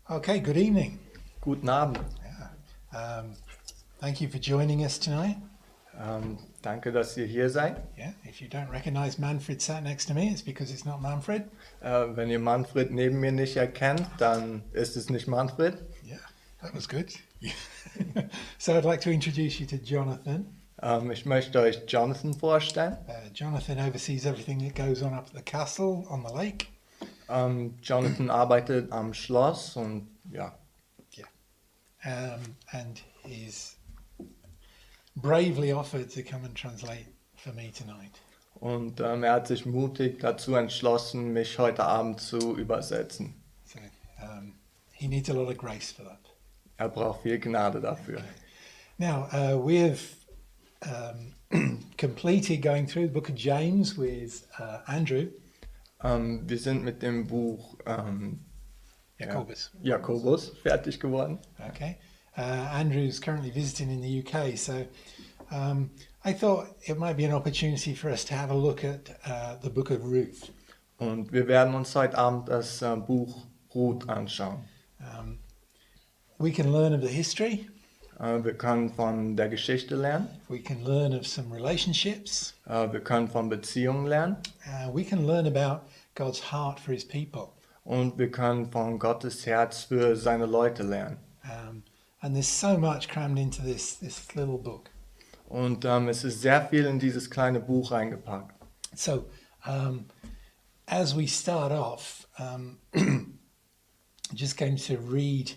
Okay, good evening. Guten Abend. Thank you for joining us tonight. Danke, dass ihr hier seid. Yeah, if you don't recognize Manfred sat next to me, it's because it's not Manfred. Wenn ihr Manfred neben mir nicht erkennt, dann ist es nicht Manfred. Yeah, that was good. So I'd like to introduce you to Jonathan. Ich möchte euch Jonathan vorstellen. Jonathan oversees everything that goes on up at the castle on the lake. Jonathan arbeitet am Schloss und ja. And he's bravely offered to come and translate for me tonight. Und er hat sich mutig dazu entschlossen, mich heute Abend zu übersetzen. So he needs a lot of grace for that. Er braucht viel Gnade dafür. Okay. Now, we've completed going through the book of James with Andrew. Wir sind mit dem Buch Jakobus fertig geworden. Okay. Andrew's currently visiting in the UK, so I thought it might be an opportunity for us to have a look at the book of Ruth. Und wir werden uns heute Abend das Buch Ruth anschauen. We can learn of the history. Wir können von der Geschichte lernen. We can learn of some relationships. Wir können von Beziehungen lernen. We can learn about God's heart for his people. Und wir können von Gottes Herz für seine Leute lernen. And there's so much crammed into this little book. Und es ist sehr viel in dieses kleine Buch reingepackt. So, as we start off, just going to read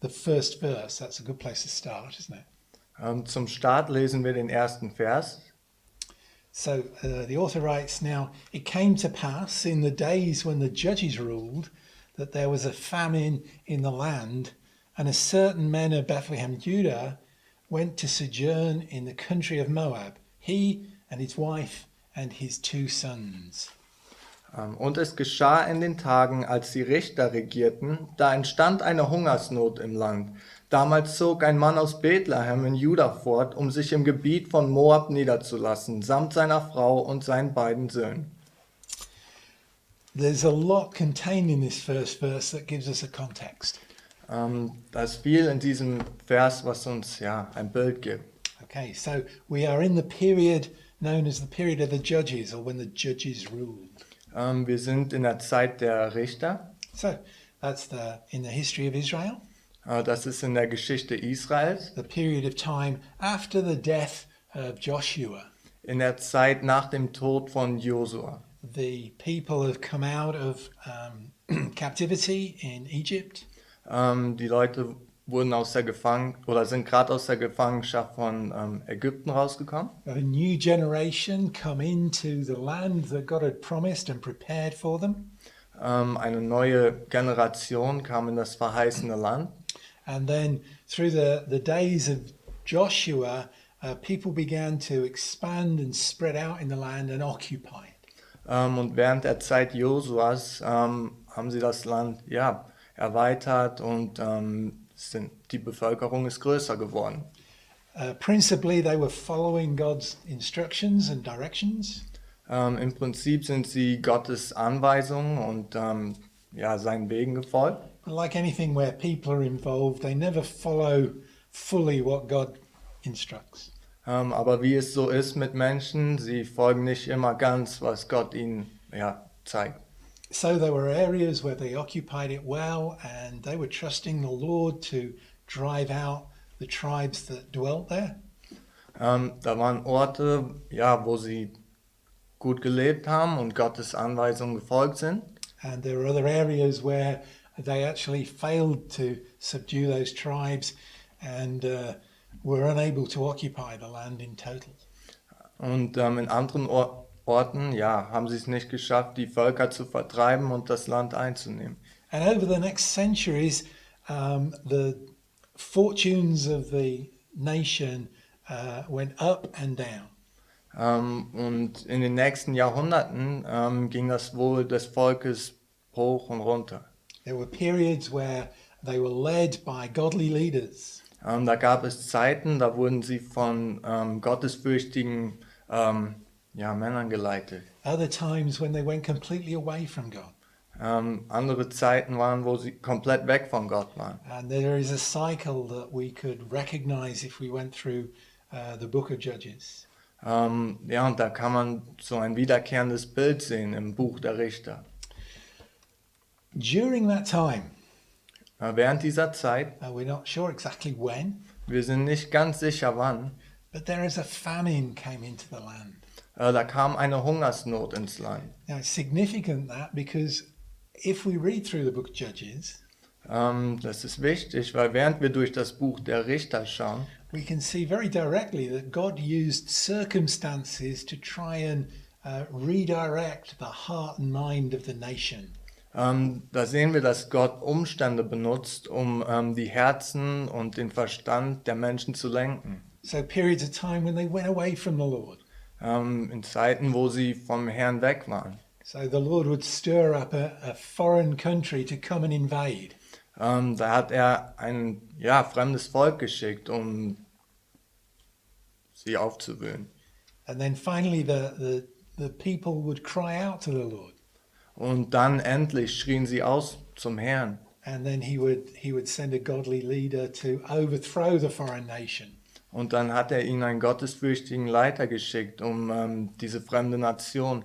the first verse. That's a good place to start, isn't it? Zum Start lesen wir den ersten Vers. So the author writes, "Now it came to pass in the days when the judges ruled that there was a famine in the land, and a certain man of Bethlehem, Judah, went to sojourn in the country of Moab, he and his wife and his 2 sons." Und es geschah in den Tagen, als die Richter regierten, da entstand eine Hungersnot im Land. Damals zog ein Mann aus Bethlehem in Juda fort, um sich im Gebiet von Moab niederzulassen, samt seiner Frau und seinen beiden Söhnen. There's a lot contained in this first verse that gives us a context. Da ist viel in diesem Vers, was uns ein Bild gibt. Okay, so we are in the period known as the period of the judges, or when the judges ruled. Wir sind in der Zeit der Richter. So that's in the history of Israel. Das ist in der Geschichte Israels. The period of time after the death of Joshua. In der Zeit nach dem Tod von Josua. The people have come out of captivity in Egypt. Die Leute wurden sind gerade aus der Gefangenschaft von Ägypten rausgekommen. A new generation come into the land that God had promised and prepared for them. Eine neue Generation kam in das verheißene Land. And then through the days of Joshua, people began to expand and spread out in the land and occupy it. Und während der Zeit Josuas haben sie das Land erweitert und die Bevölkerung ist größer geworden. Principally, they were following God's instructions and directions. Im Prinzip sind sie Gottes Anweisungen und seinen Wegen gefolgt. Like anything where people are involved, they never follow fully what God instructs. Aber wie es so ist mit Menschen, sie folgen nicht immer ganz, was Gott ihnen zeigt. So there were areas where they occupied it well, and they were trusting the Lord to drive out the tribes that dwelt there. Da waren Orte, wo sie gut gelebt haben und Gottes Anweisungen gefolgt sind. And there were other areas where they actually failed to subdue those tribes and were unable to occupy the land in total. Und in anderen Orten, haben sie es nicht geschafft, die Völker zu vertreiben und das Land einzunehmen. And over the next centuries, the fortunes of the nation went up and down. Und in den nächsten Jahrhunderten ging das Wohl des Volkes hoch und runter. There were periods where they were led by godly leaders. Da gab es Zeiten, da wurden sie von gottesfürchtigen Männern geleitet. Other times when they went completely away from God. Andere Zeiten waren, wo sie komplett weg von Gott waren. And there is a cycle that we could recognize if we went through the book of Judges. Ja, und da kann man so ein wiederkehrendes Bild sehen im Buch der Richter. During that time, Während dieser Zeit, we're not sure exactly when, wir sind nicht ganz sicher wann, but there is a famine came into the land. da kam eine Hungersnot ins Land. Now it's significant that because if we read through the book of Judges, Das ist wichtig, weil während wir durch das Buch der Richter schauen, we can see very directly that God used circumstances to try and redirect the heart and mind of the nation. da sehen wir, dass Gott Umstände benutzt, um die Herzen und den Verstand der Menschen zu lenken. So periods of time when they went away from the Lord. In Zeiten, wo sie vom Herrn weg waren. So the Lord would stir up a foreign country to come and invade. Da hat er ein fremdes Volk geschickt, um sie aufzuwühlen. And then finally the people would cry out to the Lord. Und dann endlich schrien sie aus zum Herrn. And then he would send a godly leader to overthrow the foreign nation. Und dann hat er ihnen einen gottesfürchtigen Leiter geschickt, um diese fremde Nation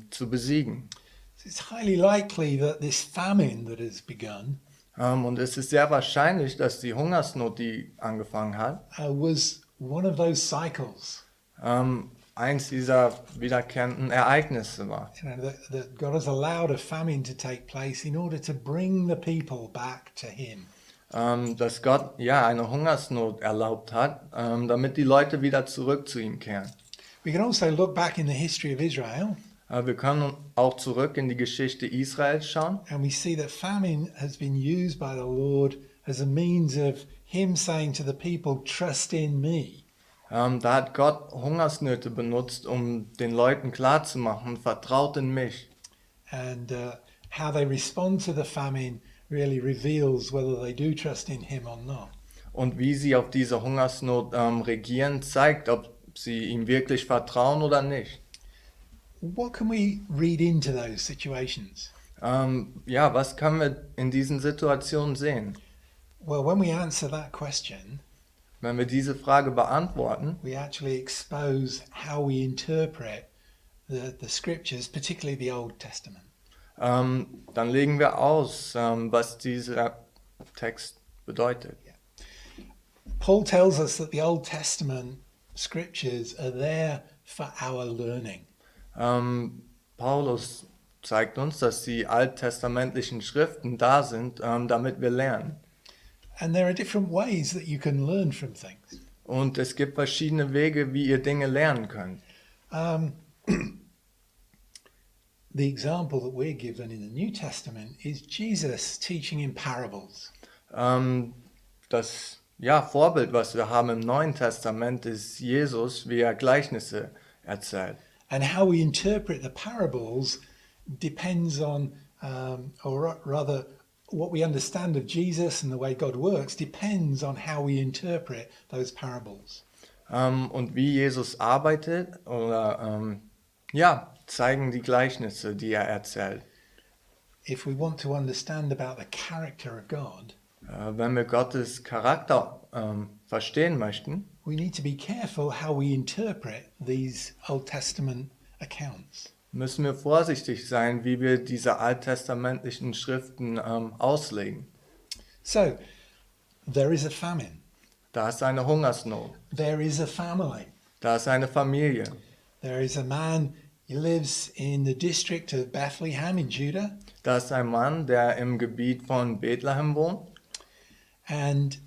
zu besiegen. So it's highly likely that this famine that has begun Und es ist sehr wahrscheinlich, dass die Hungersnot, die angefangen hat, was one of those cycles. eins dieser wiederkehrenden Ereignisse war. You know, that God has allowed a famine to take place in order to bring the people back to Him. Dass Gott eine Hungersnot erlaubt hat, damit die Leute wieder zurück zu ihm kehren. We can also look back in the history of Israel, Wir können auch zurück in die Geschichte Israels schauen. and we see that famine has been used by the Lord as a means of Him saying to the people, "Trust in me." Da hat Gott Hungersnöte benutzt, um den Leuten klarzumachen, vertraut in mich. And how they respond to the famine really reveals whether they do trust in Him or not. Und wie sie auf diese Hungersnot regieren, zeigt, ob sie ihm wirklich vertrauen oder nicht. What can we read into those situations? Was können wir in diesen Situationen sehen? Well, when we answer that question, Wenn wir diese Frage beantworten, we actually expose how we interpret the scriptures, particularly the Old Testament. dann legen wir aus, was dieser Text bedeutet. Paul tells us that the Old Testament scriptures are there for our learning. Paulus zeigt uns, dass die alttestamentlichen Schriften da sind, damit wir lernen. And there are different ways that you can learn from things. Und es gibt verschiedene Wege, wie ihr Dinge lernen könnt. The example that we're given in the New Testament is Jesus teaching in parables. Das Vorbild, was wir haben im Neuen Testament, ist Jesus, wie er Gleichnisse erzählt. And how we interpret the parables depends on, or rather, what we understand of Jesus and the way God works depends on how we interpret those parables. Und wie Jesus arbeitet, oder zeigen die Gleichnisse, die er erzählt. If we want to understand about the character of God, Wenn wir Gottes Charakter verstehen möchten, we need to be careful how we interpret these Old Testament accounts. müssen wir vorsichtig sein, wie wir diese alttestamentlichen Schriften auslegen. So, there is a famine. Da ist eine Hungersnot. There is a family. Da ist eine Familie. There is a man, he lives in the district of Bethlehem in Judah, Da ist ein Mann, der im Gebiet von Bethlehem wohnt. and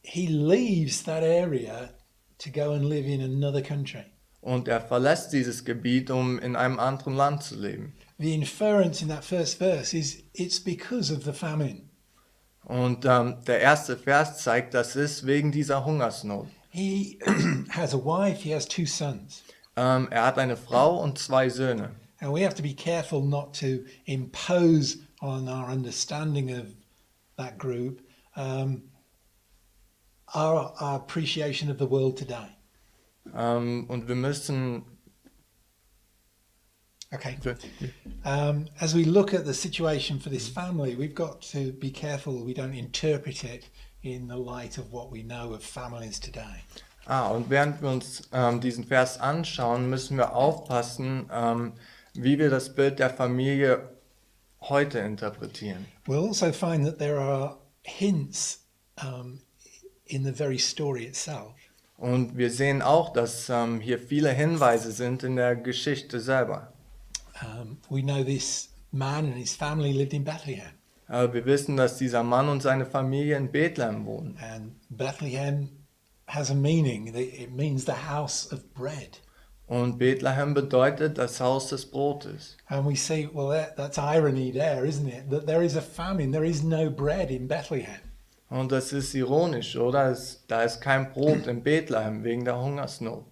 he leaves that area to go and live in another country. Und er verlässt dieses Gebiet, um in einem anderen Land zu leben. The inference in that first verse is it's because of the famine. Und der erste Vers zeigt, das ist wegen dieser Hungersnot. He has a wife, he has two sons. Er hat eine Frau und 2 Söhne. And we have to be careful not to impose on our understanding of that group our appreciation of the world today. Und wir müssen Okay. As we look at the situation for this family, we've got to be careful we don't interpret it in the light of what we know of families today. Und während wir uns diesen Vers anschauen, müssen wir aufpassen, wie wir das Bild der Familie heute interpretieren. We'll also find that there are hints in the very story itself. Und wir sehen auch, dass hier viele Hinweise sind in der Geschichte selber. We know this man and his family lived in Bethlehem. Wir wissen, dass dieser Mann und seine Familie in Bethlehem wohnen. And Bethlehem has a meaning. It means the house of bread. Und Bethlehem bedeutet das Haus des Brotes. And we see, well, that's irony there, isn't it? That there is a famine. There is no bread in Bethlehem. Und das ist ironisch, oder? Da ist kein Brot in Bethlehem wegen der Hungersnot.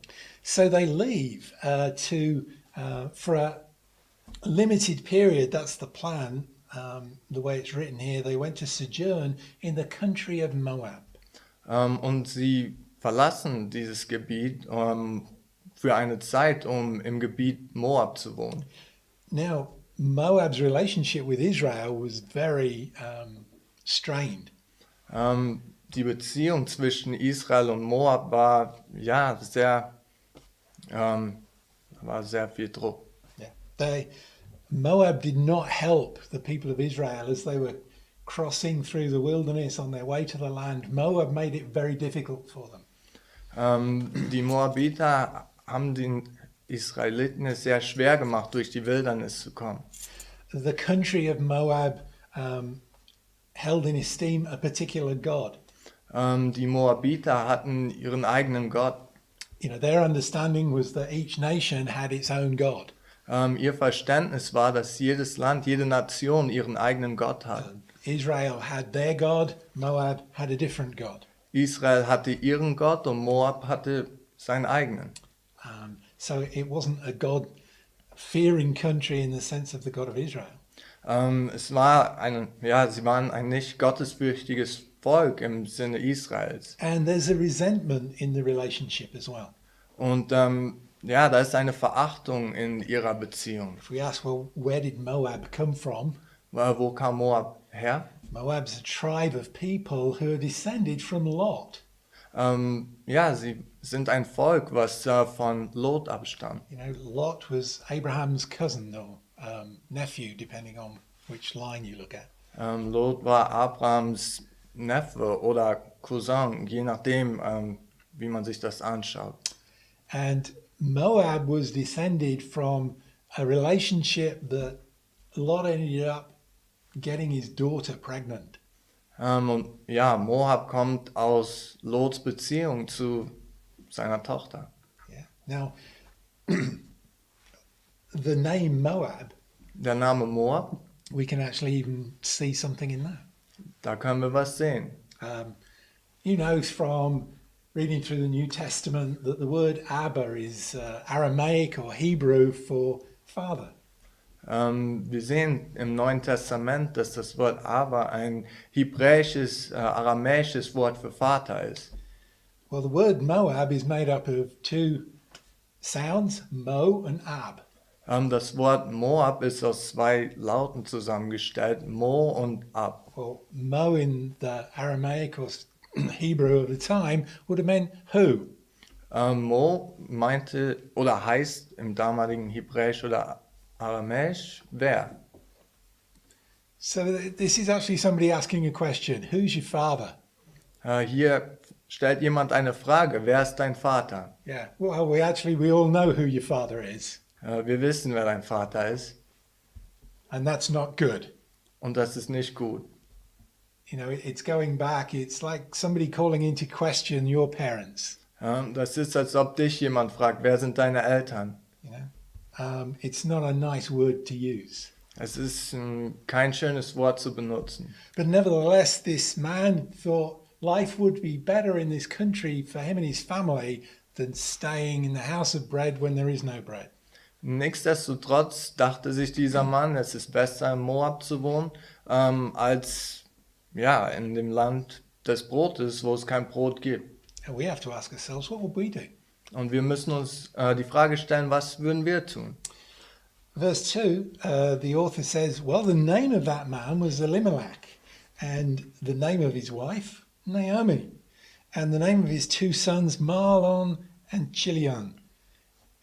So they leave for a limited period. That's the plan. The way it's written here, they went to sojourn in the country of Moab. Und sie verlassen dieses Gebiet für eine Zeit, um im Gebiet Moab zu wohnen. Now, Moab's relationship with Israel was very strained. Die Beziehung zwischen Israel und Moab war sehr viel Druck. Yeah. Moab did not help the people of Israel as they were crossing through the wilderness on their way to the land. Moab made it very difficult for them. Die Moabiter haben den Israeliten es sehr schwer gemacht, durch die Wildnis zu kommen. The country of Moab held in esteem a particular god. Die Moabiter hatten ihren eigenen Gott. You know, their understanding was that each nation had its own god. Ihr Verständnis war, dass jedes Land, jede Nation ihren eigenen Gott hat. Israel had their god, Moab had a different god. Israel hatte ihren Gott und Moab hatte seinen eigenen. So it wasn't a God-fearing country in the sense of the God of Israel. Sie waren ein nicht gottesfürchtiges Volk im Sinne Israels. And there's a resentment in the relationship as well. Und da ist eine Verachtung in ihrer Beziehung. If we ask, well, where did Moab come from? Wo kam Moab her? Moab's a tribe of people who are descended from Lot. Sie sind ein Volk, was von Lot abstammt. You know, Lot was Abraham's cousin or nephew, depending on which line you look at. Lot war Abrahams Neffe oder Cousin, je nachdem, wie man sich das anschaut. And Moab was descended from a relationship that Lot ended up getting his daughter pregnant. Moab kommt aus Lots Beziehung zu seiner Tochter. Yeah. Now, the name Moab, Der Name Moab, we can actually even see something in that. da können wir was sehen. You know from reading through the New Testament that the word Abba is Aramaic or Hebrew for father. Wir sehen im Neuen Testament, dass das Wort Aber ein hebräisches, aramäisches Wort für Vater ist. Well, the word Moab is made up of two sounds, Mo and Ab. Das Wort Moab ist aus zwei Lauten zusammengestellt, Mo und Ab. Well, Mo in the Aramaic or Hebrew of the time would have meant who. Mo meinte oder heißt im damaligen Hebräisch oder Aramäisch wer. So this is actually somebody asking a question. Who's your father? Hier stellt jemand eine Frage, wer ist dein Vater? Yeah. Well, we all know who your father is. Wir wissen, wer dein Vater ist. And that's not good. Und das ist nicht gut. You know, it's going back. It's like somebody calling into question your parents. Das ist, als ob dich jemand fragt, wer sind deine Eltern? You know, it's not a nice word to use. Es ist kein schönes Wort zu benutzen. But nevertheless, this man thought life would be better in this country for him and his family than staying in the house of bread when there is no bread. Nichtsdestotrotz dachte sich dieser Mann, es ist besser in Moab zu wohnen, als in dem Land des Brotes, wo es kein Brot gibt. And we have to ask ourselves, what would we do? Und wir müssen uns die Frage stellen, was würden wir tun? Verse 2, the author says, well, the name of that man was Elimelech, and the name of his wife, Naomi, and the name of his two sons, Mahlon and Chilion,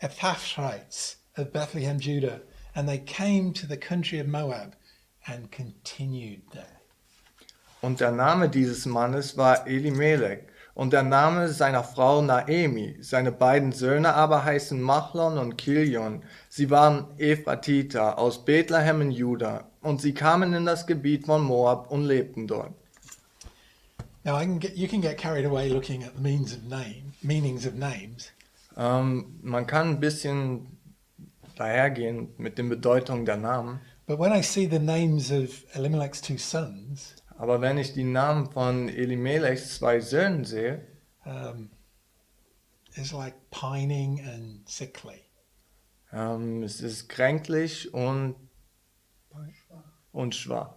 Ephrathites of Bethlehem, Judah, and they came to the country of Moab and continued there. Und der Name dieses Mannes war Elimelech und der Name seiner Frau Naemi. Seine beiden Söhne aber heißen Machlon und Kilion. Sie waren Ephratiter aus Bethlehem in Juda und sie kamen in das Gebiet von Moab und lebten dort. Now you can get carried away looking at the meanings of names. Man kann ein bisschen dahergehen mit den Bedeutungen der Namen. But when I see the names of Elimelech's two sons, Aber wenn ich die Namen von Elimelechs zwei Söhnen sehe, it's like pining and sickly. es ist kränklich und schwach.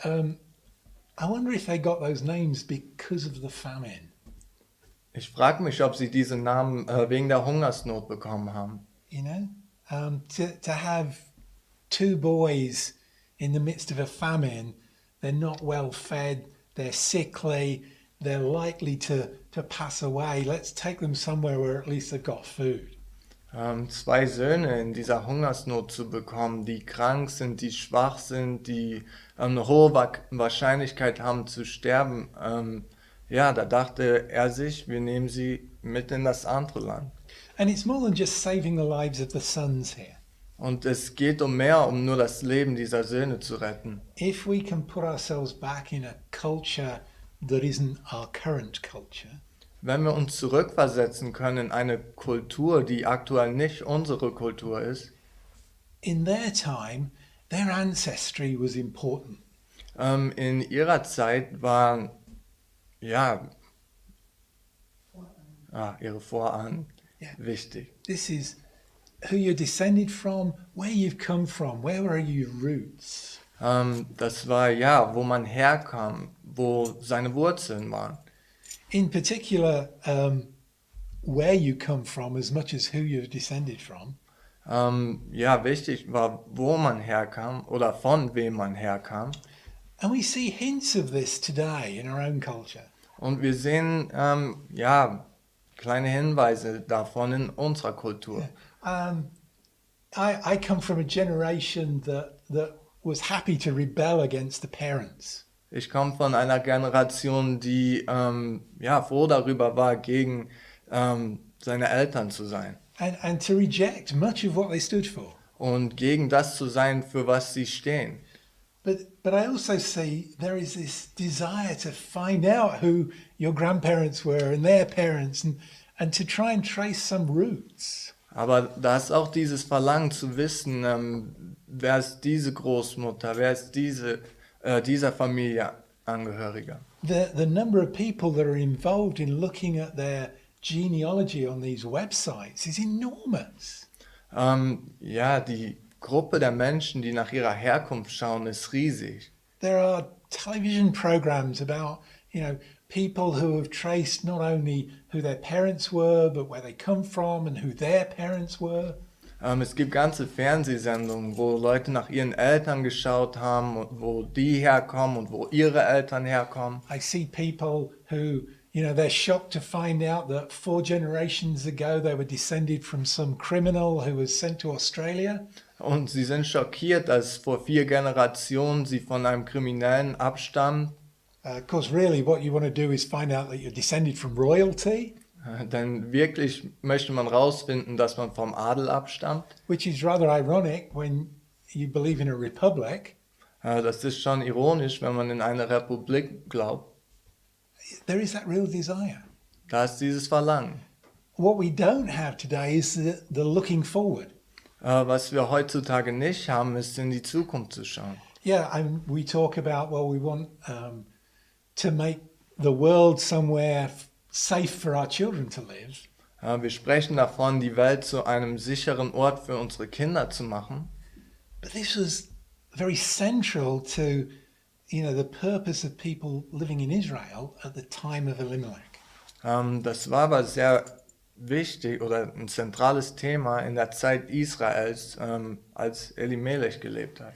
I wonder if they got those names because of the famine. Ich frage mich, ob sie diese Namen wegen der Hungersnot bekommen haben. You know, to have two boys in the midst of a famine, they're not well fed, they're sickly, they're likely to pass away. Let's take them somewhere where at least they've got food. Zwei Söhne in dieser Hungersnot zu bekommen, die krank sind, die schwach sind, die eine hohe Wahrscheinlichkeit haben zu sterben. Ja, da dachte er sich, wir nehmen sie mit in das andere Land. And it's more than just saving the lives of the sons here. Und es geht um mehr, um nur das Leben dieser Söhne zu retten. If we can put ourselves back in a culture that isn't our current culture, Wenn wir uns zurückversetzen können in eine Kultur, die aktuell nicht unsere Kultur ist, in their time, their ancestry was important. in ihrer Zeit waren, ja, ihre Vorahnen Yeah. wichtig. This is who you're descended from, where you've come from, where are your roots. Das war ja, wo man herkam, wo seine Wurzeln waren. In particular, where you come from as much as who you're descended from. Ja, wichtig war, wo man herkam oder von wem man herkam. And we see hints of this today in our own culture. Und wir sehen, ja, kleine Hinweise davon in unserer Kultur. I come from a generation that was happy to rebel against the parents. Ich komme von einer Generation, die ja, froh darüber war, gegen seine Eltern zu sein. And to reject much of what they stood for. Und gegen das zu sein, für was sie stehen. But I also see there is this desire to find out who your grandparents were and their parents and to try and trace some roots. Aber da ist auch dieses Verlangen zu wissen, wer ist diese Großmutter, wer ist dieser Familie Angehöriger. The number of people that are involved in looking at their genealogy on these websites is enormous. Ja, die Gruppe der Menschen, die nach ihrer Herkunft schauen, ist riesig. There are television programs about, people who have traced not only who their parents were, but where they come from and who their parents were. Es gibt ganze Fernsehsendungen, wo Leute nach ihren Eltern geschaut haben, und wo die herkommen und wo ihre Eltern herkommen. I see people who, they're shocked to find out that 4 generations ago they were descended from some criminal who was sent to Australia. Und sie sind schockiert, dass vor 4 Generationen sie von einem Kriminellen abstammen. Of course, really what you want to do is find out that you're descended from royalty. Denn wirklich möchte man rausfinden, dass man vom Adel abstammt. Which is rather ironic when you believe in a republic. Das ist schon ironisch, wenn man in eine Republik glaubt. There is that real desire. Da ist dieses Verlangen. What we don't have today is the looking forward. Was wir heutzutage nicht haben, ist in die Zukunft zu schauen. Yeah, and we talk about, we want to make the world somewhere safe for our children to live. Wir sprechen davon, die Welt zu einem sicheren Ort für unsere Kinder zu machen. But this was very central to, the purpose of people living in Israel at the time of Elimelech. Das war aber sehr wichtig oder ein zentrales Thema in der Zeit Israels, als Elimelech gelebt hat.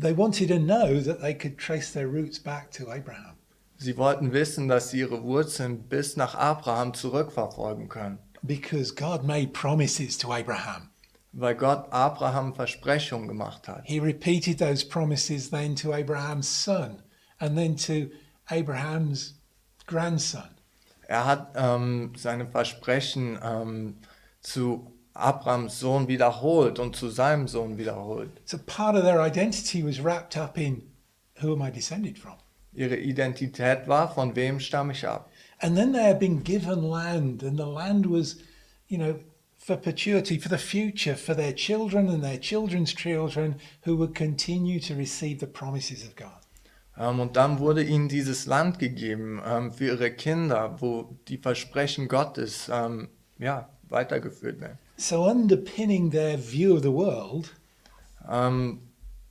They wanted to know that they could trace their roots back to Abraham. Sie wollten wissen, dass sie ihre Wurzeln bis nach Abraham zurückverfolgen können, Because God made promises to Abraham. weil Gott Abraham Versprechungen gemacht hat. He repeated those promises then to Abraham's son and then to Abraham's grandson. Er hat seine Versprechen zu Abrahams Sohn wiederholt und zu seinem Sohn wiederholt. So part of their identity was wrapped up in who am I descended from? Ihre Identität war, von wem stamme ich ab? And then they had been given land, and the land was, for perpetuity, for the future, for their children and their children's children who would continue to receive the promises of God. Und dann wurde ihnen dieses Land gegeben für ihre Kinder, wo die Versprechen Gottes weitergeführt werden. So underpinning their view of the world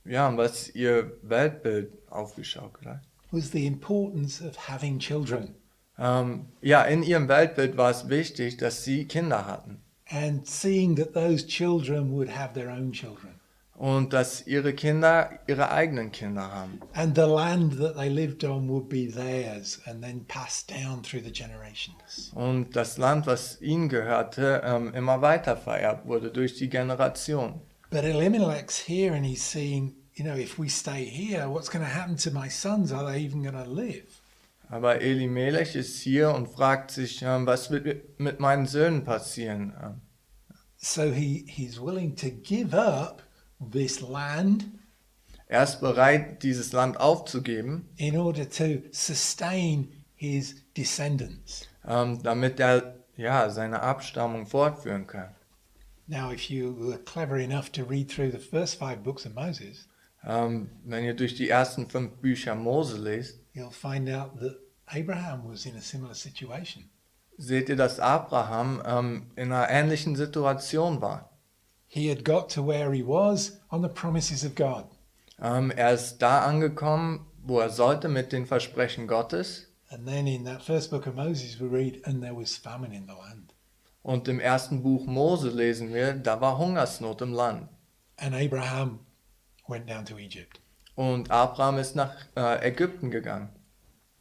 Was ihr Weltbild aufgeschaukelt hat. was the importance of having children In ihrem Weltbild war es wichtig, dass sie Kinder hatten and seeing that those children would have their own children. und dass ihre Kinder ihre eigenen Kinder haben. And the land that they lived on would be theirs and then passed down through the generations. Und das Land, was ihnen gehörte, immer weiter vererbt wurde durch die Generation. But Elimelech's here and he's seeing, if we stay here, what's going to happen to my sons? Are they even going to live? Aber Elimelech ist hier und fragt sich, was wird mit meinen Söhnen passieren? So he's willing to give up this land Er ist bereit, dieses Land aufzugeben, in order to sustain his descendants. damit er seine Abstammung fortführen kann. Now, if you were clever enough to read through the first 5 books of Moses, Wenn ihr durch die ersten 5 Bücher Mose lest, you'll find out that Abraham was in a similar situation. seht ihr, dass Abraham in einer ähnlichen Situation war. He had got to where he was on the promises of God. Er ist da angekommen, wo er sollte mit den Versprechen Gottes. And then in that first book of Moses we read, and there was famine in the land. Und im ersten Buch Mose lesen wir, da war Hungersnot im Land. And Abraham went down to Egypt. Und Abraham ist nach Ägypten gegangen.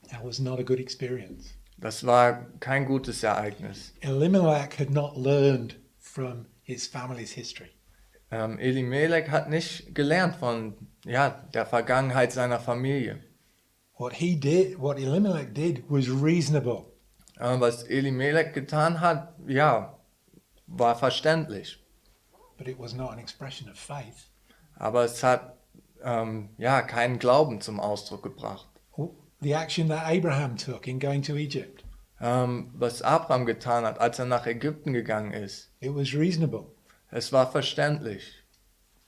That was not a good experience. Das war kein gutes Ereignis. Elimelech had not learned from his family's history. Elimelech hat nicht gelernt von der Vergangenheit seiner Familie. What Elimelech did was reasonable. Was Elimelech getan hat, war verständlich. But it was not an expression of faith. Aber es hat keinen Glauben zum Ausdruck gebracht. The action that Abraham took in going to Egypt, Was Abraham getan hat, als er nach Ägypten gegangen ist, it was reasonable, es war verständlich.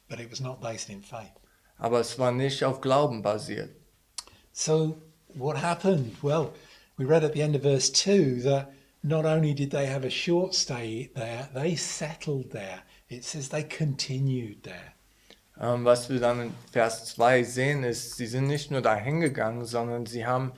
but it was not based in faith. Aber es war nicht auf Glauben basiert. So what happened? Well, we read at the end of verse 2 that not only did they have a short stay there, they settled there. It says they continued there. Was wir dann in Vers 2 sehen, ist, sie sind nicht nur dahin gegangen, sondern sie haben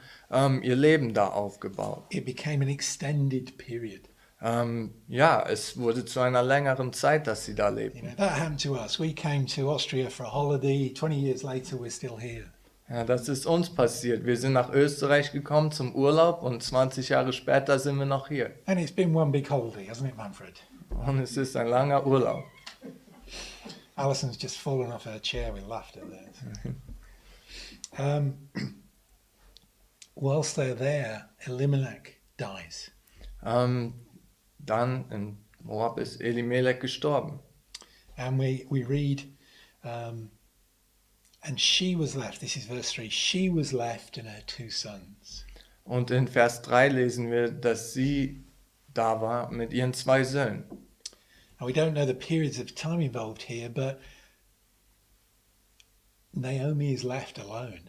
ihr Leben da aufgebaut. It became an extended period. Es wurde zu einer längeren Zeit, dass sie da lebten. That happened to us. We came to Austria for a holiday. 20 years later, we're still here. Ja, das ist uns passiert. Wir sind nach Österreich gekommen zum Urlaub und 20 Jahre später sind wir noch hier. And it's been one big holiday, hasn't it, Manfred? Und es ist ein langer Urlaub. Alison's just fallen off her chair with laughter there. Whilst they're there, Elimelech dies. Dann in Moab ist Elimelech gestorben. And we read, and she was left, this is verse 3, she was left and her 2 sons. Und in Vers 3 lesen wir, dass sie da war mit ihren 2 Söhnen. Now we don't know the periods of time involved here, but Naomi is left alone.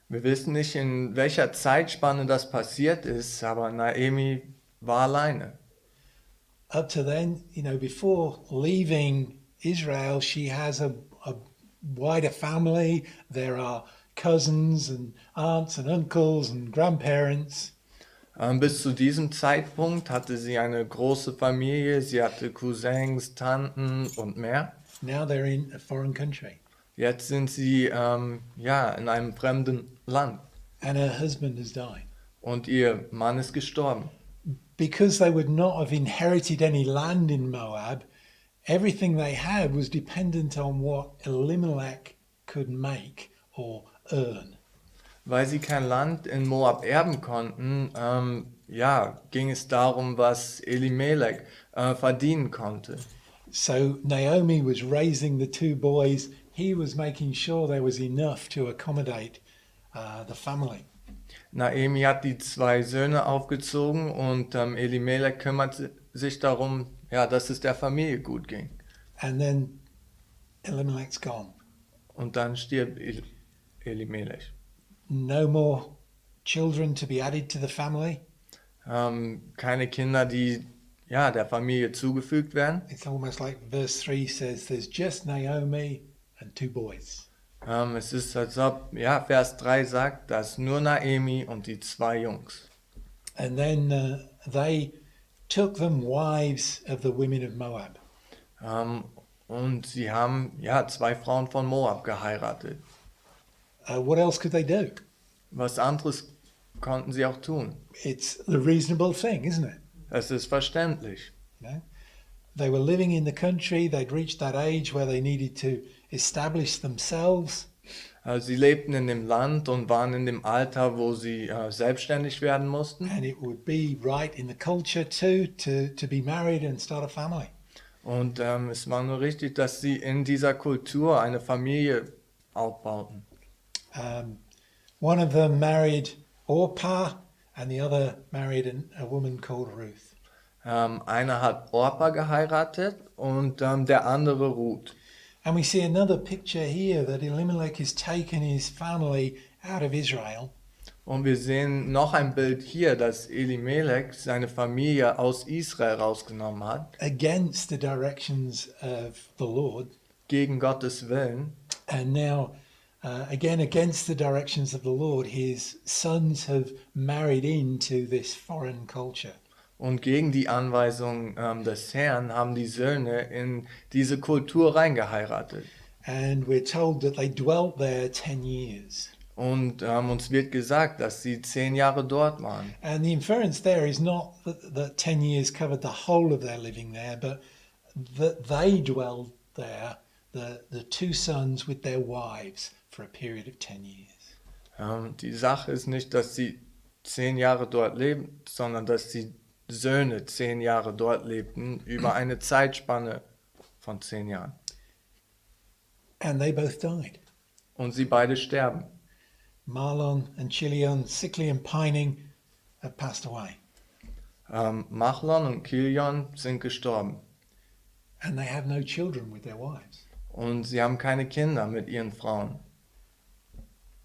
Wir wissen nicht, in welcher Zeitspanne das passiert ist, aber Naomi war alleine. Up to then, before leaving Israel, she has a wider family. There are cousins and aunts and uncles and grandparents. Bis zu diesem Zeitpunkt hatte sie eine große Familie, sie hatte Cousins, Tanten und mehr. Now they're in a foreign country, Jetzt sind sie ja in einem fremden Land and her husband has died. und ihr Mann ist gestorben. Because they would not have inherited any land in Moab, everything they had was dependent on what Elimelech could make or earn. Weil sie kein Land in Moab erben konnten, ja, ging es darum, was Elimelech verdienen konnte. So Naomi was raising the two boys. He was making sure there was enough to accommodate the family. Naomi hat die zwei Söhne aufgezogen und Elimelech kümmert sich darum, ja, dass es der Familie gut ging. And then Elimelech's gone. Und dann stirbt Elimelech. No more children to be added to the family. Keine Kinder, die ja, der Familie zugefügt werden. It's almost like verse 3 says there's just Naomi and two boys. Es ist, als ob, ja, Vers 3 sagt, dass nur Naomi und die zwei Jungs. And then they took them wives of the women of Moab. Und sie haben, ja, zwei Frauen von Moab geheiratet. What else could they do? Was anderes konnten sie auch tun. It's the reasonable thing, isn't it? Es ist verständlich. You know? They were living in the country. They'd reached that age where they needed to establish themselves. Sie lebten in dem Land und waren in dem Alter, wo sie selbstständig werden mussten. And it would be right in the culture too to be married and start a family. Und es war nur richtig, dass sie in dieser Kultur eine Familie aufbauten. One of them married Orpah and the other married a woman called Ruth. Einer hat Orpa geheiratet und der andere Ruth. And we see another picture here that Elimelech has taken his family out of Israel. Und wir sehen noch ein Bild hier, dass Elimelech seine Familie aus Israel rausgenommen hat, Against the directions of the Lord. gegen Gottes Willen. And now, again, against the directions of the Lord, his sons have married into this foreign culture. Und gegen die Anweisung des Herrn haben die Söhne in diese Kultur reingeheiratet. And we're told that they dwelt there 10 years. Und uns wird gesagt, dass sie 10 Jahre dort waren. And the inference there is not that 10 years covered the whole of their living there, but that they dwelled there, the two sons with their wives, for a period of 10 years. Die Sache ist nicht, dass sie 10 Jahre dort leben, sondern dass die Söhne 10 Jahre dort lebten, über eine Zeitspanne von 10 Jahren. And they both died. Und sie beide sterben. Mahlon and Chilion, sickly and pining, have passed away. Machlon und Kilion sind gestorben. And they have no children with their wives. Und sie haben keine Kinder mit ihren Frauen.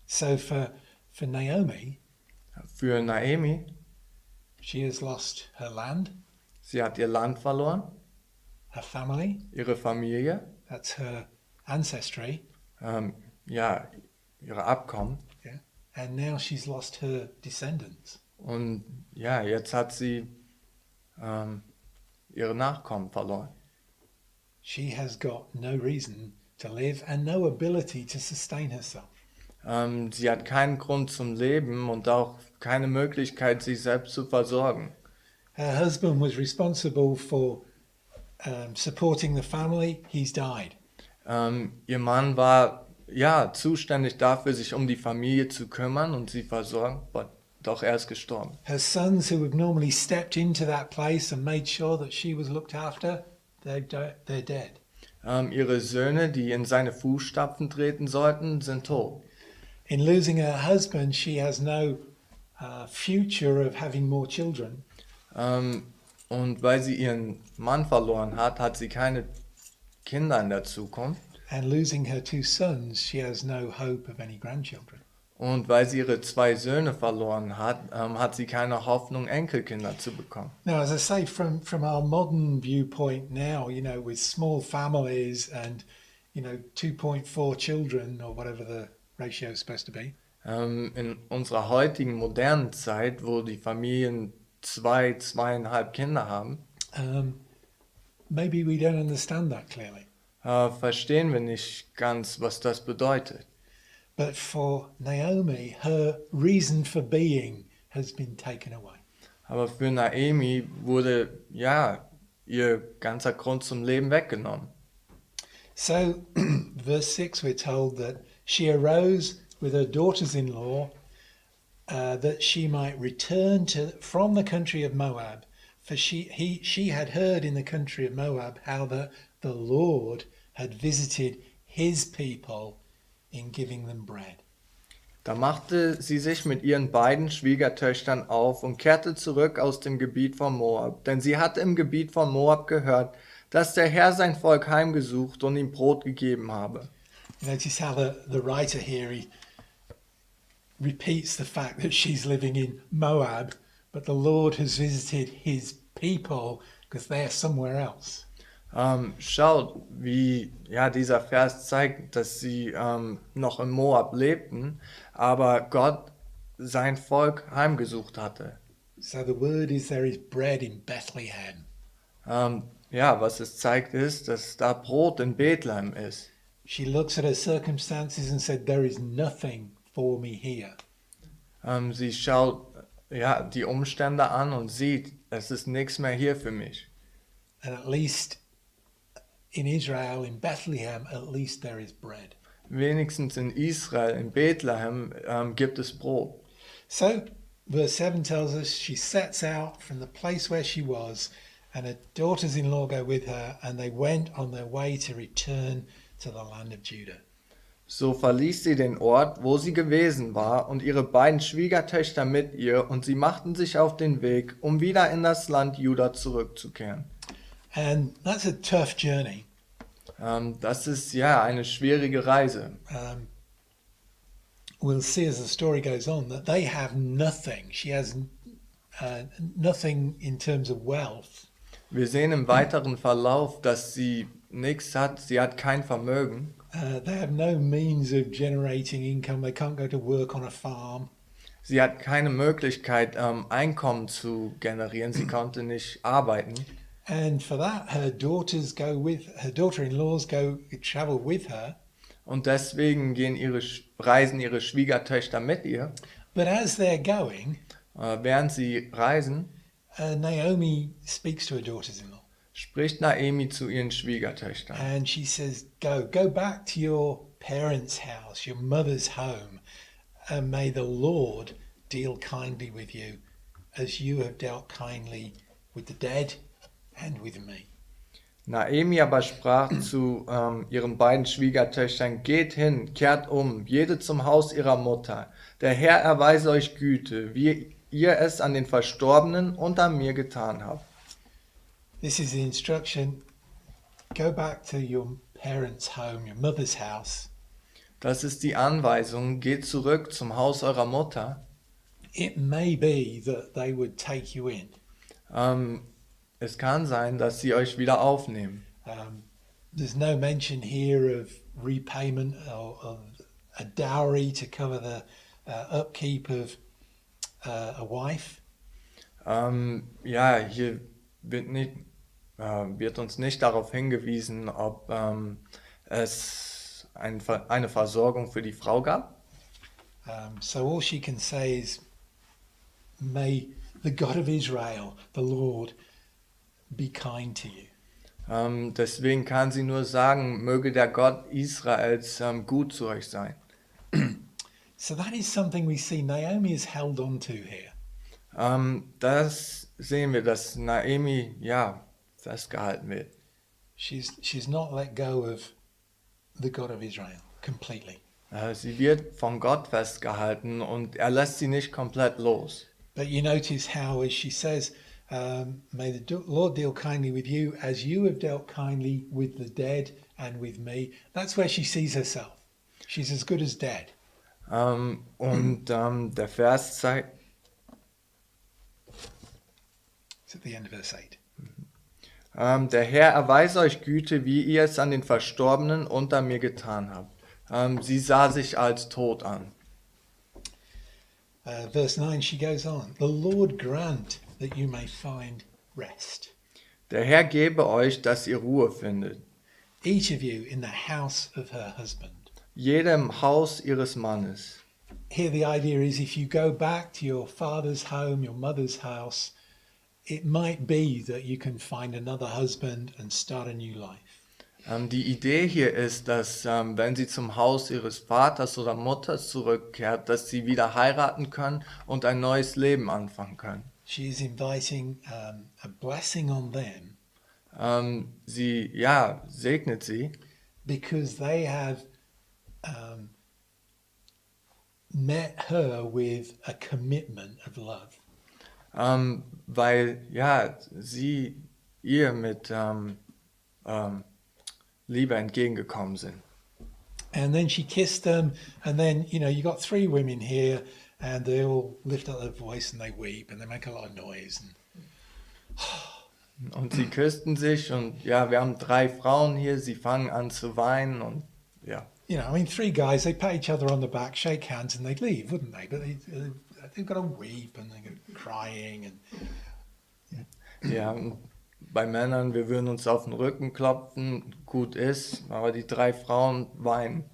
So for Naomi, Für Naomi, she has lost her land, sie hat ihr Land verloren, her family, ihre Familie, that's her ancestry, ja, ihre Abkommen. yeah, and now she's lost her descendants. Und ja, jetzt hat sie ihre Nachkommen verloren. She has got no reason to live and no ability to sustain herself. Sie hat keinen Grund zum Leben und auch keine Möglichkeit, sich selbst zu versorgen. Her husband was responsible for supporting the family. He's died. Ihr Mann war ja zuständig dafür, sich um die Familie zu kümmern und sie versorgen, doch er ist gestorben. Her sons, who have normally stepped into that place and made sure that she was looked after, they're dead. Ihre Söhne, die in seine Fußstapfen treten sollten, sind tot. In losing her husband, she has no future of having more children. Und weil sie ihren Mann verloren hat, hat sie keine Kinder in der Zukunft. And losing her two sons, she has no hope of any grandchildren. Und weil sie ihre zwei Söhne verloren hat, hat sie keine Hoffnung, Enkelkinder zu bekommen. Now, as I say, from our modern viewpoint now, you know, with small families and, you know, 2.4 children or whatever the ratio is supposed to be. In unserer heutigen modernen Zeit, wo die Familien 2,5 Kinder haben, maybe we don't understand that clearly. verstehen wir nicht ganz, was das bedeutet. But for Naomi, her reason for being has been taken away. Aber für Naomi wurde, ja, ihr ganzer Grund zum Leben weggenommen. So, verse 6, we're told that she arose with her daughters-in-law that she might return from the country of Moab. For she had heard in the country of Moab how the Lord had visited his people in giving them bread. Da machte sie sich mit ihren beiden Schwiegertöchtern auf und kehrte zurück aus dem Gebiet von Moab, denn sie hatte im Gebiet von Moab gehört, dass der Herr sein Volk heimgesucht und ihm Brot gegeben habe. Notice how the writer here, he repeats the fact that she's living in Moab, but the Lord has visited his people because they're somewhere else. Schaut, wie ja, dieser Vers zeigt, dass sie noch in Moab lebten, aber Gott sein Volk heimgesucht hatte. So the word is there is bread in Bethlehem. Ja, was es zeigt ist, dass da Brot in Bethlehem ist. She looks at her circumstances and said, there is nothing for me here. Sie schaut ja, die Umstände an und sieht, es ist nichts mehr hier für mich. And at least in Israel, in Bethlehem, at least there is bread. Wenigstens in Israel, in Bethlehem, gibt es Brot. So, verse 7 tells us she sets out from the place where she was, and her daughters-in-law go with her, and they went on their way to return to the land of Judah. So verließ sie den Ort, wo sie gewesen war, und ihre beiden Schwiegertöchter mit ihr, und sie machten sich auf den Weg, um wieder in das Land Juda zurückzukehren. And that's a tough journey. Das ist ja eine schwierige Reise. We'll see as the story goes on that they have nothing. She has nothing in terms of wealth. Wir sehen im weiteren Verlauf, dass sie nichts hat, sie hat kein Vermögen. They have no means of generating income. They can't go to work on a farm. Sie hat keine Möglichkeit, Einkommen zu generieren. Sie konnte nicht arbeiten. And for that, her daughter-in-laws travel with her. Und deswegen reisen ihre Schwiegertöchter mit ihr. But as they're going, Während sie reisen, Naomi speaks to her daughters-in-law. spricht Naomi zu ihren Schwiegertöchtern. And she says, go back to your parents' house, your mother's home, and may the Lord deal kindly with you as you have dealt kindly with the dead and with me. Naomi aber sprach zu ihren beiden Schwiegertöchtern: Geht hin, kehrt um, jede zum Haus ihrer Mutter. Der Herr erweise euch Güte, wie ihr es an den Verstorbenen und an mir getan habt. This is the instruction. Go back to your parents' home, your mother's house. Das ist die Anweisung: Geht zurück zum Haus eurer Mutter. It may be that they would take you in. Es kann sein, dass sie euch wieder aufnehmen. There's no mention here of repayment or of a dowry to cover the upkeep of a wife. Ja, hier wird uns nicht darauf hingewiesen, ob es eine Versorgung für die Frau gab. So all she can say is, may the God of Israel, the Lord, be kind to you. Deswegen kann sie nur sagen, möge der Gott Israels gut zu euch sein. So that is something we see Naomi is held on to here. Das sehen wir, dass Naomi festgehalten wird. She's not let go of the God of Israel completely. Sie wird von Gott festgehalten und er lässt sie nicht komplett los. But you notice how, as she says, may the Lord deal kindly with you as you have dealt kindly with the dead and with me. That's where she sees herself. She's as good as dead. Der Vers zeigt, It's at the end of verse 8. der Herr erweise euch Güte, wie ihr es an den Verstorbenen unter mir getan habt. Sie sah sich als tot an. Verse 9, she goes on, "The Lord grant that you may find rest, Der Herr gebe euch, dass ihr Ruhe findet, each of you in the house of her husband." jeder im Haus ihres Mannes. Here the idea is if you go back to your father's home, your mother's house, it might be that you can find another husband and start a new life. Die Idee hier ist, dass wenn sie zum Haus ihres Vaters oder Mutters zurückkehrt, dass sie wieder heiraten können und ein neues Leben anfangen können. She is inviting a blessing on them Sie, segnet sie, because they have met her with a commitment of love. weil sie ihr mit Liebe entgegengekommen sind. And then she kissed them, and then, you got three women here, and they all lift up their voice and they weep and they make a lot of noise. Und sie küssten sich und wir haben 3 Frauen hier, sie fangen an zu weinen und ja. Three guys, they pat each other on the back, shake hands, and they'd leave, wouldn't they? But they've got to weep and they're crying. And Ja, und bei Männern, wir würden uns auf den Rücken klopfen, gut ist, aber die 3 Frauen weinen.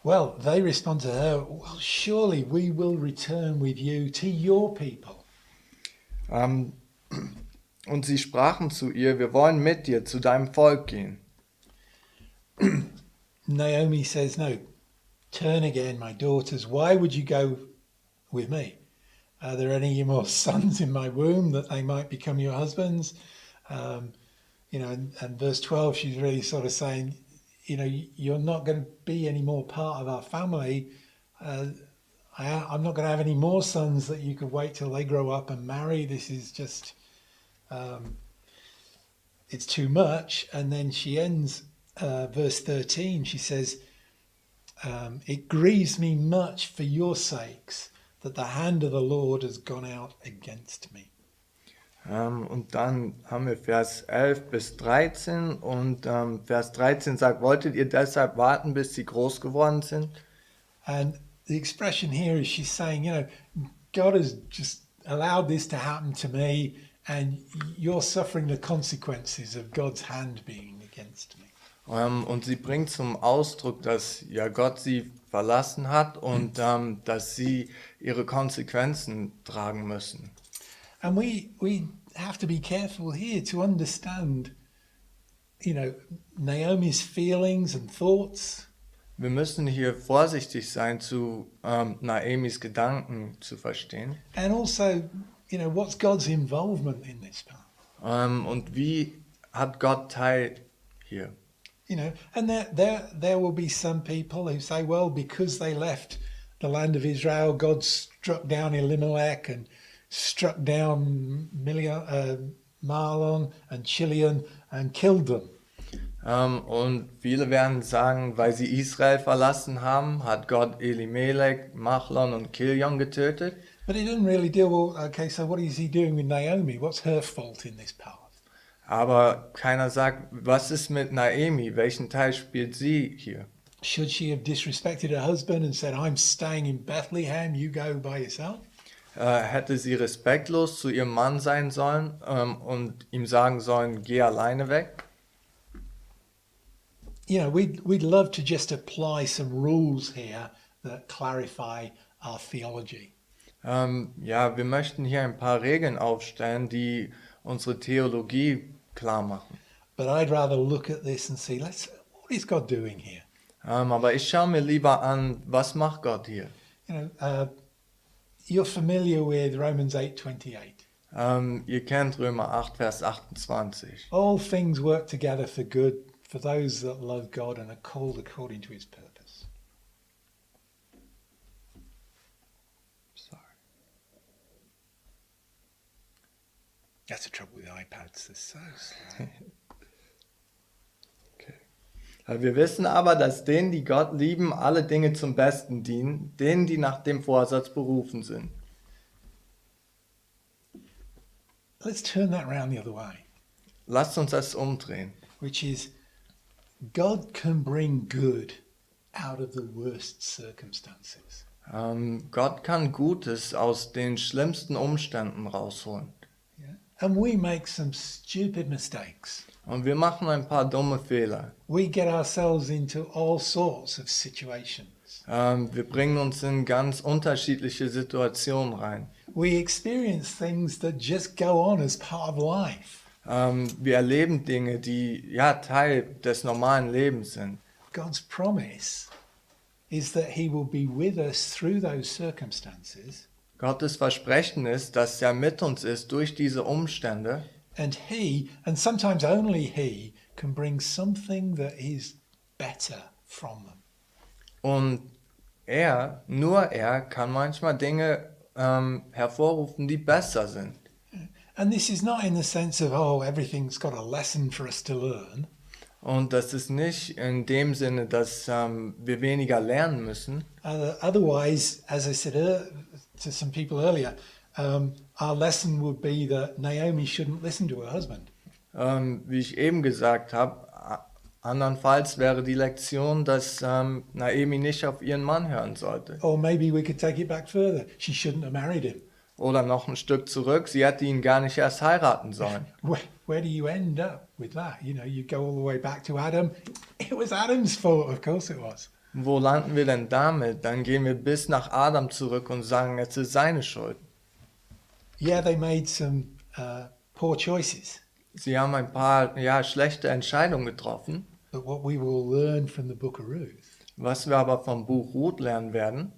well, they respond to her, "Well, surely we will return with you to your people." Und sie sprachen zu ihr, wir wollen mit dir zu deinem Volk gehen. Naomi says, "No, turn again, my daughters. Why would you go with me? Are there any more sons in my womb that they might become your husbands?" And verse 12, she's really sort of saying, you're not going to be any more part of our family. I'm not going to have any more sons that you could wait till they grow up and marry. This is just, it's too much. And then she ends verse 13. She says, "It grieves me much for your sakes that the hand of the Lord has gone out against me." Und dann haben wir Vers 11 bis 13 und Vers 13 sagt, wolltet ihr deshalb warten, bis sie groß geworden sind? And the expression here is she's saying, God has just allowed this to happen to me, and you're suffering the consequences of God's hand being against me. Und sie bringt zum Ausdruck, dass Gott sie verlassen hat und dass sie ihre Konsequenzen tragen müssen. And we have to be careful here to understand, Naomi's feelings and thoughts. Wir müssen hier vorsichtig sein, zu Naomis Gedanken zu verstehen. And also, what's God's involvement in this part? Und wie hat Gott Teil hier? And there will be some people who say, well, because they left the land of Israel, God struck down Elimelech and struck down Mahlon and Chilion and killed them. Und viele werden sagen, weil sie Israel verlassen haben, hat Gott Elimelech, Machlon und Kilion getötet. But it didn't really deal with, okay, so what is he doing with Naomi? What's her fault in this part? Aber keiner sagt, was ist mit Naomi? Welchen Teil spielt sie hier? Should she have disrespected her husband and said, "I'm staying in Bethlehem, you go by yourself"? Hätte sie respektlos zu ihrem Mann sein sollen und ihm sagen sollen, geh alleine weg? We'd love to just apply some rules here that clarify our theology. Wir möchten hier ein paar Regeln aufstellen, die unsere Theologie klar machen. But I'd rather look at this and see, what is God doing here? Aber ich schaue mir lieber an, was macht Gott hier? You're familiar with Romans 8:28. Ihr kennt Römer 8, Vers 28. All things work together for good for those that love God and are called according to his purpose. Sorry. That's the trouble with iPads. They're so slow. Okay. Wir wissen aber, dass denen, die Gott lieben, alle Dinge zum Besten dienen, denen, die nach dem Vorsatz berufen sind. Let's turn that round the other way, Lasst uns das umdrehen. which is God can bring good out of the worst circumstances. Gott kann Gutes aus den schlimmsten Umständen rausholen. Yeah. And we make some stupid mistakes. Und wir machen ein paar dumme Fehler. We get ourselves into all sorts of situations. Wir bringen uns in ganz unterschiedliche Situationen rein. We experience things that just go on as part of life. Wir erleben Dinge, die ja Teil des normalen Lebens sind. God's promise is that he will be with us through those circumstances, Gottes Versprechen ist, dass er mit uns ist durch diese Umstände. and he, and sometimes only he, can bring something that is better from them. Und nur er kann manchmal Dinge hervorrufen, die besser sind. And this is not in the sense of, oh, everything's got a lesson for us to learn. Und das ist nicht in dem Sinne, dass wir weniger lernen müssen. Otherwise, as I said to some people earlier, our lesson would be that Naomi shouldn't listen to her husband. Wie ich eben gesagt habe, andernfalls wäre die Lektion, dass Naomi nicht auf ihren Mann hören sollte. Or maybe we could take it back further. She shouldn't have married him. Oder noch ein Stück zurück, sie hätte ihn gar nicht erst heiraten sollen. Where do you end up with that? You know, you go all the way back to Adam. It was Adam's fault, of course it was. Wo landen wir denn damit? Dann gehen wir bis nach Adam zurück und sagen, es ist seine Schuld. Yeah, they made some poor choices. Sie haben ein paar schlechte Entscheidungen getroffen. But what we will learn from the book of Ruth Was wir aber vom Buch Ruth lernen werden,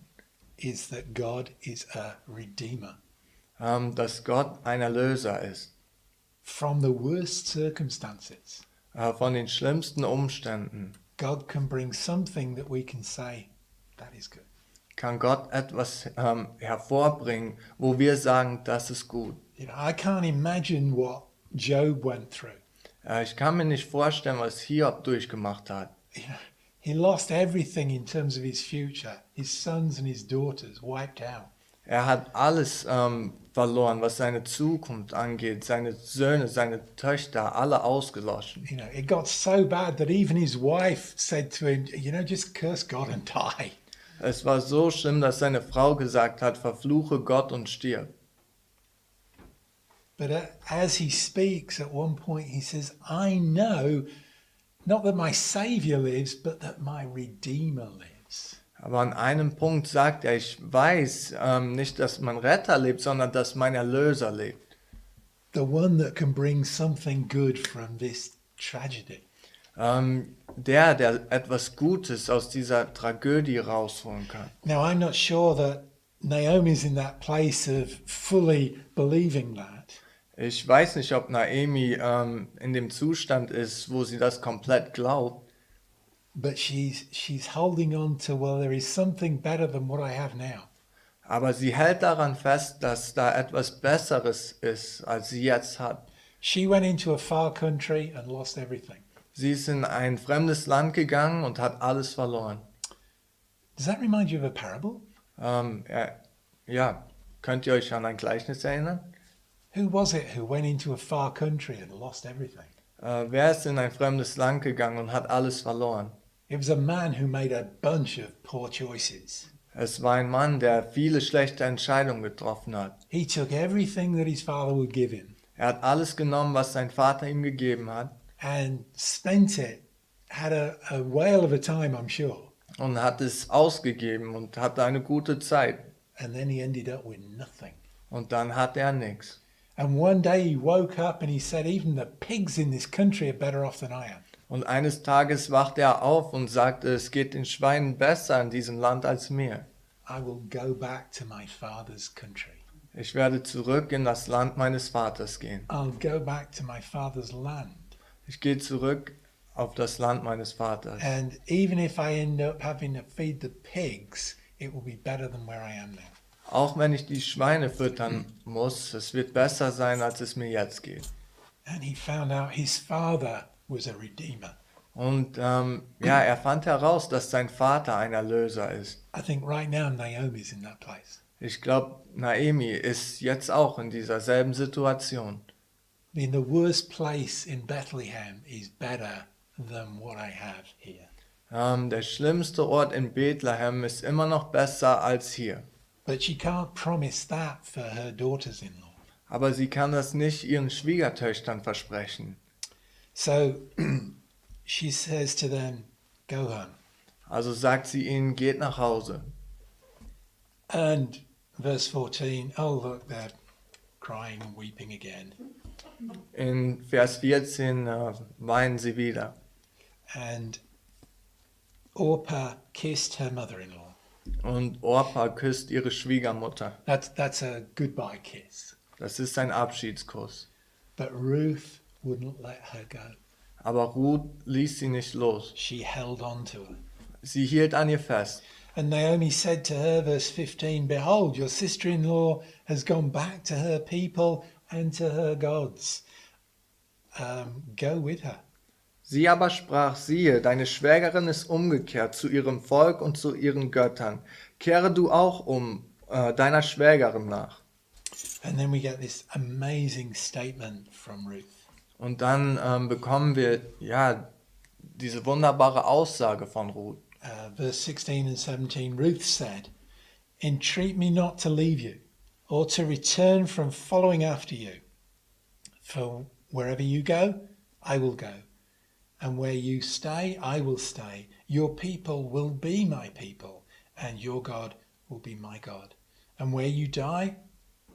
is that God is a redeemer. dass Gott ein Erlöser ist. From the worst circumstances, Von den schlimmsten Umständen God can bring something that we can say, that is good. kann Gott etwas hervorbringen, wo wir sagen, das ist gut. You know, I can't imagine what Job went through. Ich kann mir nicht vorstellen, was Hiob durchgemacht hat. You know, he lost everything in terms of his future. His sons and his daughters wiped out. Er hat alles verloren, was seine Zukunft angeht. Seine Söhne, seine Töchter, alle ausgelöscht. You know, it got so bad that even his wife said to him, you know, just curse God and die. Es war so schlimm, dass seine Frau gesagt hat, verfluche Gott und stirb. But as he speaks at one point, he says, I know not that my Savior lives, but that my Redeemer lives. Aber an einem Punkt sagt er, ich weiß nicht, dass mein Retter lebt, sondern dass mein Erlöser lebt. The one that can bring something good from this tragedy. Der etwas Gutes aus dieser Tragödie rausholen kann. Now, I'm not sure that Naomi's in that place of fully believing that. Ich weiß nicht, ob Naomi in dem Zustand ist, wo sie das komplett glaubt. But she's holding on to, well, there is something better than what I have now. Aber sie hält daran fest, dass da etwas Besseres ist, als sie jetzt hat. She went into a far country and lost everything. Sie ist in ein fremdes Land gegangen und hat alles verloren. Does that remind you of a parable? Könnt ihr euch an ein Gleichnis erinnern? Who was it who went into a far country and lost everything? Wer ist in ein fremdes Land gegangen und hat alles verloren? It was a man who made a bunch of poor choices. Es war ein Mann, der viele schlechte Entscheidungen getroffen hat. He took everything that his father would give him Er hat alles genommen, was sein Vater ihm gegeben hat, and spent it. Had a whale of a time, I'm sure. und hat es ausgegeben und hatte eine gute Zeit. And then he ended up with nothing. Und dann hat er nichts. And one day he woke up and he said, even the pigs in this country are better off than I am. Und eines Tages wachte er auf und sagte, es geht den Schweinen besser in diesem Land als mir. I will go back to my father's country. Ich werde zurück in das Land meines Vaters gehen. I'll go back to my father's land. Ich gehe zurück auf das Land meines Vaters. And even if I end up having to feed the pigs, it will be better than where I am now. Auch wenn ich die Schweine füttern muss, es wird besser sein, als es mir jetzt geht. And he found out his father was a redeemer. Und er fand heraus, dass sein Vater ein Erlöser ist. I think right now Naomi's in that place. Ich glaube, Naomi ist jetzt auch in dieser selben Situation. In the worst place in Bethlehem is better than what I have here. Der schlimmste Ort in Bethlehem ist immer noch besser als hier. But she can't promise that for her daughters-in-law. Aber sie kann das nicht ihren Schwiegertöchtern versprechen. So she says to them, go home. Also sagt sie ihnen, geht nach Hause. And verse 14, oh look, they're crying and weeping again. In Vers 14 weinen sie wieder. And Orpah kissed her mother-in-law. Und Orpa küsst ihre Schwiegermutter. That's a goodbye kiss. Das ist ein Abschiedskuss. But Ruth wouldn't let her go. Aber Ruth ließ sie nicht los. She held on to her. Sie hielt an ihr fest. And Naomi said to her, verse 15, behold, your sister-in-law has gone back to her people and to her gods. Go with her. Sie aber sprach, siehe, deine Schwägerin ist umgekehrt zu ihrem Volk und zu ihren Göttern. Kehre du auch deiner Schwägerin nach. And then we get this amazing statement from Ruth. Und dann bekommen wir diese wunderbare Aussage von Ruth. Verse 16 and 17, Ruth said, entreat me not to leave you, or to return from following after you. For wherever you go, I will go. And where you stay, I will stay. Your people will be my people, and your God will be my God. And where you die,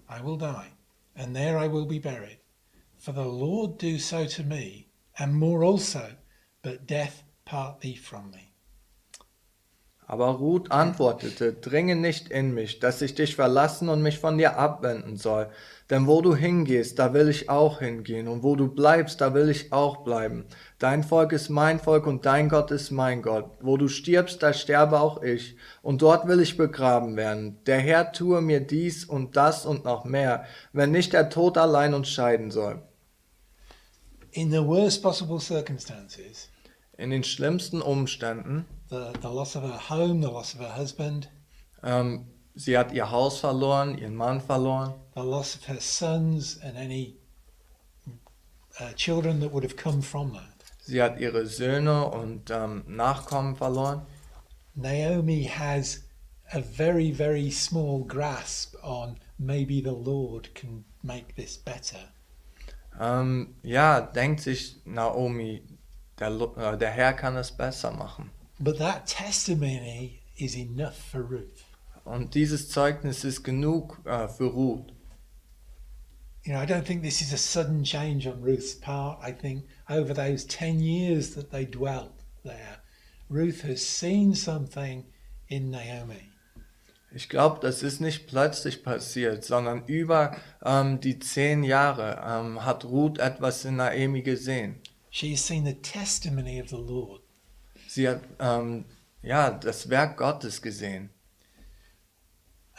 I will die, and there I will be buried. For the Lord do so to me, and more also, but death part thee from me. Aber Ruth antwortete, dringe nicht in mich, dass ich dich verlassen und mich von dir abwenden soll. Denn wo du hingehst, da will ich auch hingehen, und wo du bleibst, da will ich auch bleiben. Dein Volk ist mein Volk und dein Gott ist mein Gott. Wo du stirbst, da sterbe auch ich, und dort will ich begraben werden. Der Herr tue mir dies und das und noch mehr, wenn nicht der Tod allein uns scheiden soll. In the worst possible circumstances, In den schlimmsten Umständen, the loss of her home, the loss of her husband, sie hat ihr Haus verloren, ihren Mann verloren, the loss of her sons and any children that would have come from that. sie hat ihre Söhne und Nachkommen verloren. Naomi has a very, very small grasp on maybe the Lord can make this better. Denkt sich Naomi, der Herr kann es besser machen. But that testimony is enough for Ruth. Und dieses Zeugnis ist genug für Ruth. You know, I don't think this is a sudden change on Ruth's part. I think over those 10 years that they dwelt there, Ruth has seen something in Naomi. Ich glaube, das ist nicht plötzlich passiert, sondern über die 10 Jahre hat Ruth etwas in Naomi gesehen. She has seen the testimony of the Lord. Sie hat das Werk Gottes gesehen.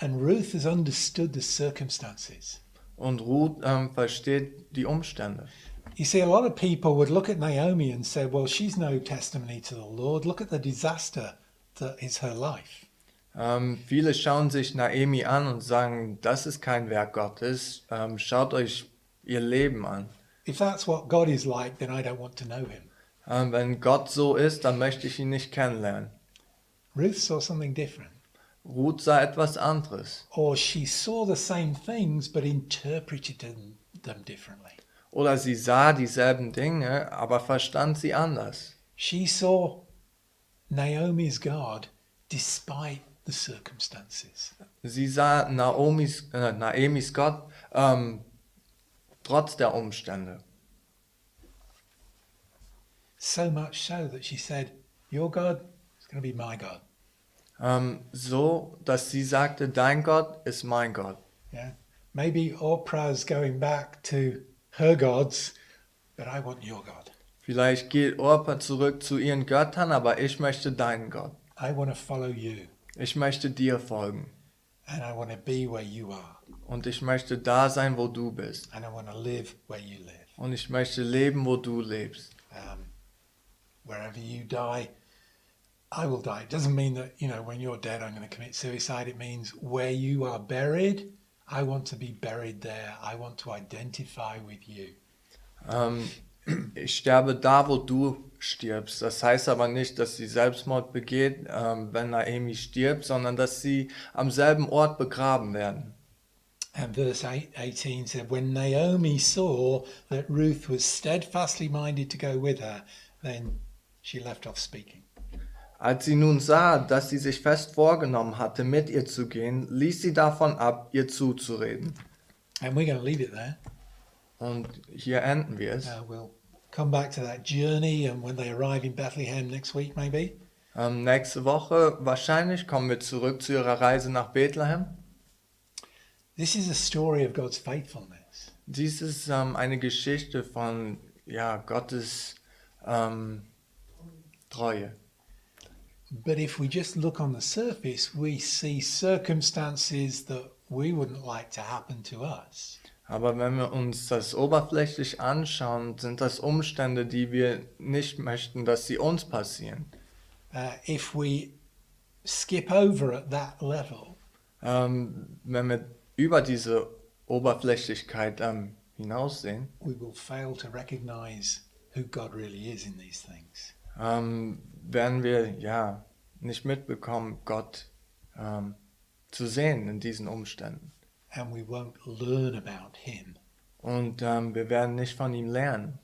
And Ruth has understood the circumstances. Und Ruth versteht die Umstände. You see, a lot of people would look at Naomi and say, well, she's no testimony to the Lord. Look at the disaster that is her life. Viele schauen sich Naomi an und sagen, das ist kein Werk Gottes. Schaut euch ihr Leben an. If that's what God is like, then I don't want to know him. Wenn Gott so ist, dann möchte ich ihn nicht kennenlernen. Ruth saw something different. Ruth sah etwas anderes. Or she saw the same things but interpreted them differently. Oder sie sah dieselben Dinge, aber verstand sie anders. She saw Naomi's God despite the circumstances. Sie sah Naomis Gott trotz der Umstände. So much so that she said, your God is going to be my God. So, dass sie sagte, dein Gott ist mein Gott. Yeah. Maybe Oprah's going back to her gods, but I want your God. Vielleicht geht Orpa zurück zu ihren Göttern, aber ich möchte deinen Gott. I want to follow you, Ich möchte dir folgen. and I want to be where you are, Und ich möchte da sein, wo du bist. and I want to live where you live. Und ich möchte leben, wo du lebst. Wherever you die, I will die. It doesn't mean that, when you're dead, I'm going to commit suicide. It means where you are buried, I want to be buried there. I want to identify with you. ich sterbe da, wo du stirbst. Das heißt aber nicht, dass sie Selbstmord begeht, wenn Naomi stirbt, sondern dass sie am selben Ort begraben werden. And verse 18 said, when Naomi saw that Ruth was steadfastly minded to go with her, then she left off speaking. Als sie nun sah, dass sie sich fest vorgenommen hatte, mit ihr zu gehen, ließ sie davon ab, ihr zuzureden. And we're going to leave it there. Und hier enden wir es. We'll come back to that journey, and when they arrive in Bethlehem next week, maybe. Nächste Woche wahrscheinlich kommen wir zurück zu ihrer Reise nach Bethlehem. This is a story of God's faithfulness. Dies ist eine Geschichte von Gottes Treue. But if we just look on the surface, we see circumstances that we wouldn't like to happen to us. Aber wenn wir uns das oberflächlich anschauen, sind das Umstände, die wir nicht möchten, dass sie uns passieren. If we skip over at that level, Wenn wir über diese Oberflächlichkeit hinaussehen, we will fail to recognize who God really is in these things. werden wir nicht mitbekommen, Gott zu sehen in diesen Umständen. And we won't learn about him. Und wir werden nicht von ihm lernen.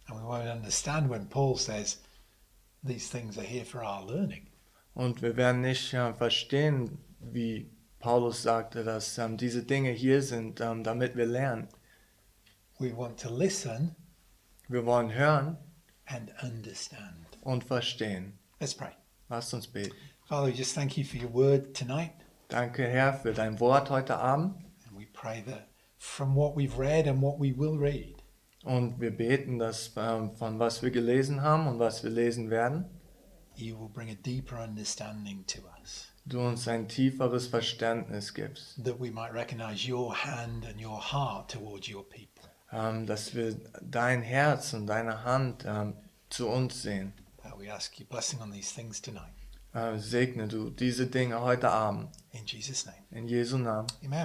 And we won't understand when Paul says these things are here for our learning. Und wir werden nicht verstehen, wie Paulus sagte, dass diese Dinge hier sind, damit wir lernen. We want to listen Wir wollen hören and understand. und verstehen. Let's pray. Lasst uns beten. Father, we just thank you for your word tonight. Danke, Herr, für dein Wort heute Abend. And we pray that from what we've read and what we will read, Und wir beten, dass von was wir gelesen haben und was wir lesen werden, you will bring a deeper understanding to us, du uns ein tieferes Verständnis gibst. that we might recognize your hand and your heart towards your people. Dass wir dein Herz und deine Hand zu uns sehen. We ask your blessing on these things tonight. Segne du diese Dinge heute Abend. In Jesus' name. In Jesu Namen. Amen.